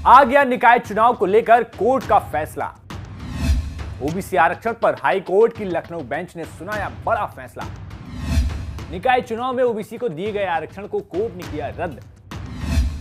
आ गया निकाय चुनाव को लेकर कोर्ट का फैसला। ओबीसी आरक्षण पर हाई कोर्ट की लखनऊ बेंच ने सुनाया बड़ा फैसला। निकाय चुनाव में ओबीसी को दिए गए आरक्षण को कोर्ट ने किया रद्द।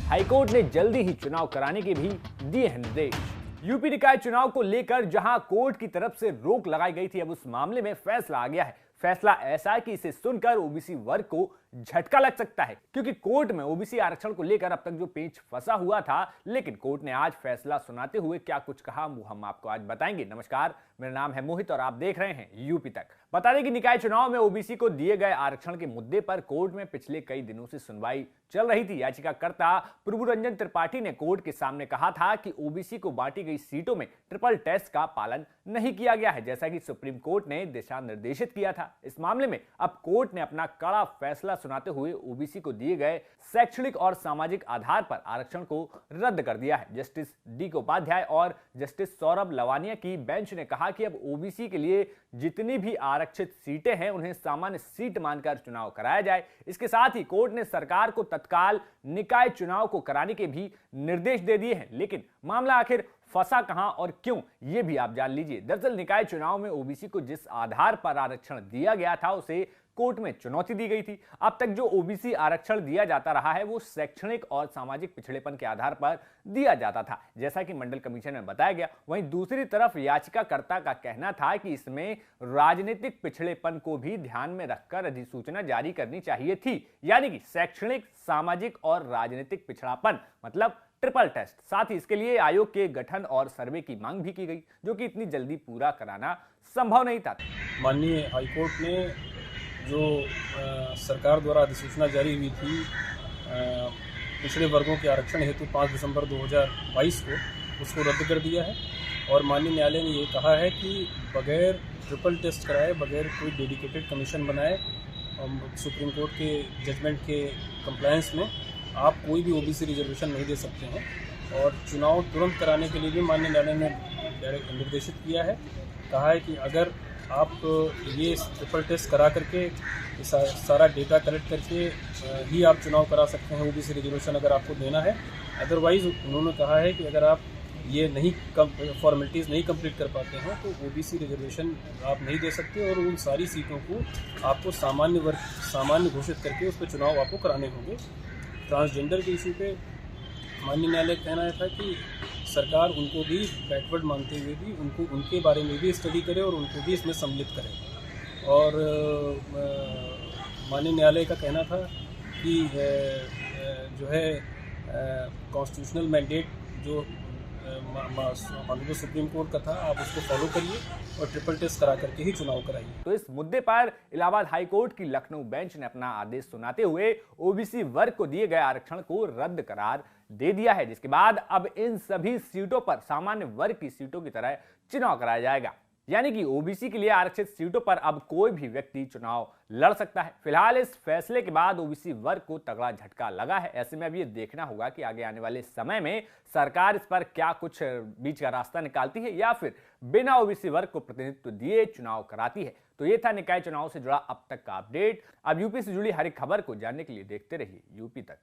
हाईकोर्ट ने जल्दी ही चुनाव कराने के भी दिए हैं निर्देश। यूपी निकाय चुनाव को लेकर जहां कोर्ट की तरफ से रोक लगाई गई थी, अब उस मामले में फैसला आ गया है। फैसला ऐसा है कि इसे सुनकर ओबीसी वर्ग को झटका लग सकता है, क्योंकि कोर्ट में ओबीसी आरक्षण को लेकर अब तक जो पेच फंसा हुआ था, लेकिन कोर्ट ने आज फैसला सुनाते हुए क्या कुछ कहा वो हम आपको आज बताएंगे। नमस्कार, मेरा नाम है मोहित और आप देख रहे हैं यूपी तक। बता दें कि निकाय चुनाव में ओबीसी को दिए गए आरक्षण के मुद्दे पर कोर्ट में पिछले कई दिनों से सुनवाई चल रही थी। याचिकाकर्ता प्रभु रंजन त्रिपाठी ने कोर्ट के सामने कहा था कि ओबीसी को बांटी गई सीटों में ट्रिपल टेस्ट का पालन नहीं किया गया है, जैसा कि सुप्रीम कोर्ट ने दिशा निर्देशित किया था। इस मामले में अब कोर्ट ने अपना कड़ा फैसला सुनाते हुए ओबीसी को दिए गए शैक्षणिक और सामाजिक आधार पर आरक्षण को रद्द कर दिया है। जस्टिस डी उपाध्याय और जस्टिस सौरभ लवानिया की बेंच ने कहा कि अब ओबीसी के लिए जितनी भी आरक्षित सीटें हैं उन्हें सामान्य सीट मानकर चुनाव कराया जाए। इसके साथ ही कोर्ट ने सरकार को तत्काल निकाय चुनाव को कराने के भी निर्देश दे दिए हैं। लेकिन मामला आखिर फंसा कहां और क्यों, यह भी आप जान लीजिए। दरअसल निकाय चुनाव में ओबीसी को जिस आधार पर आरक्षण दिया गया था उसे कोर्ट में चुनौती दी गई थी। अब तक जो ओबीसी आरक्षण दिया जाता रहा है वो शैक्षणिक और सामाजिक पिछड़ेपन के आधार पर दिया जाता था, जैसा कि मंडल कमीशन में बताया गया। वहीं दूसरी तरफ याचिकाकर्ता का कहना था कि इसमें राजनीतिक पिछड़ेपन को भी ध्यान में रखकर अधिसूचना जारी करनी चाहिए थी, यानी कि शैक्षणिक, सामाजिक और राजनीतिक पिछड़ापन मतलब ट्रिपल टेस्ट। साथ ही इसके लिए आयोग के गठन और सर्वे की मांग भी की गई, जो कि इतनी जल्दी पूरा कराना संभव नहीं था। माननीय हाईकोर्ट ने जो सरकार द्वारा अधिसूचना जारी हुई थी पिछड़े वर्गों के आरक्षण हेतु 5 दिसंबर 2022 को, उसको रद्द कर दिया है। और माननीय न्यायालय ने ये कहा है कि बगैर ट्रिपल टेस्ट कराए, बगैर कोई डेडिकेटेड कमीशन बनाए, सुप्रीम कोर्ट के जजमेंट के कंप्लायंस में आप कोई भी ओबीसी रिजर्वेशन नहीं दे सकते हैं। और चुनाव तुरंत कराने के लिए भी माननीय न्यायालय ने निर्देशित किया है। कहा है कि अगर आप ये ट्रिपल टेस्ट करा करके सारा डेटा कलेक्ट करके ही आप चुनाव करा सकते हैं, ओबीसी रिजर्वेशन अगर आपको देना है। अदरवाइज उन्होंने कहा है कि अगर आप ये नहीं फॉर्मेलिटीज़ नहीं कंप्लीट कर पाते हैं तो ओबीसी रिजर्वेशन आप नहीं दे सकते और उन सारी सीटों को आपको सामान्य घोषित करके उस पर चुनाव आपको कराने होंगे। ट्रांसजेंडर के इशू पे माननीय न्यायालय का कहना था कि सरकार उनको भी बैकवर्ड मानते हुए भी उनके बारे में भी स्टडी करे और उनको भी इसमें सम्मिलित करे। और माननीय न्यायालय का कहना था कि जो है कॉन्स्टिट्यूशनल मैंडेट जो माननीय सुप्रीम कोर्ट का था, आप उसको फॉलो करिए और ट्रिपल टेस्ट करा करके ही चुनाव कराइए। तो इस मुद्दे पर इलाहाबाद हाई कोर्ट की लखनऊ बेंच ने अपना आदेश सुनाते हुए ओबीसी वर्ग को दिए गए आरक्षण को रद्द करार दे दिया है, जिसके बाद अब इन सभी सीटों पर सामान्य वर्ग की सीटों की तरह चुनाव कराया जाएगा। यानी कि ओबीसी के लिए आरक्षित सीटों पर अब कोई भी व्यक्ति चुनाव लड़ सकता है। फिलहाल इस फैसले के बाद ओबीसी वर्ग को तगड़ा झटका लगा है। ऐसे में अब ये देखना होगा कि आगे आने वाले समय में सरकार इस पर क्या कुछ बीच का रास्ता निकालती है या फिर बिना ओबीसी वर्ग को प्रतिनिधित्व दिए चुनाव कराती है। तो ये था निकाय चुनाव से जुड़ा अब तक का अपडेट। अब यूपी से जुड़ी हर एक खबर को जानने के लिए देखते रहिए यूपी तक।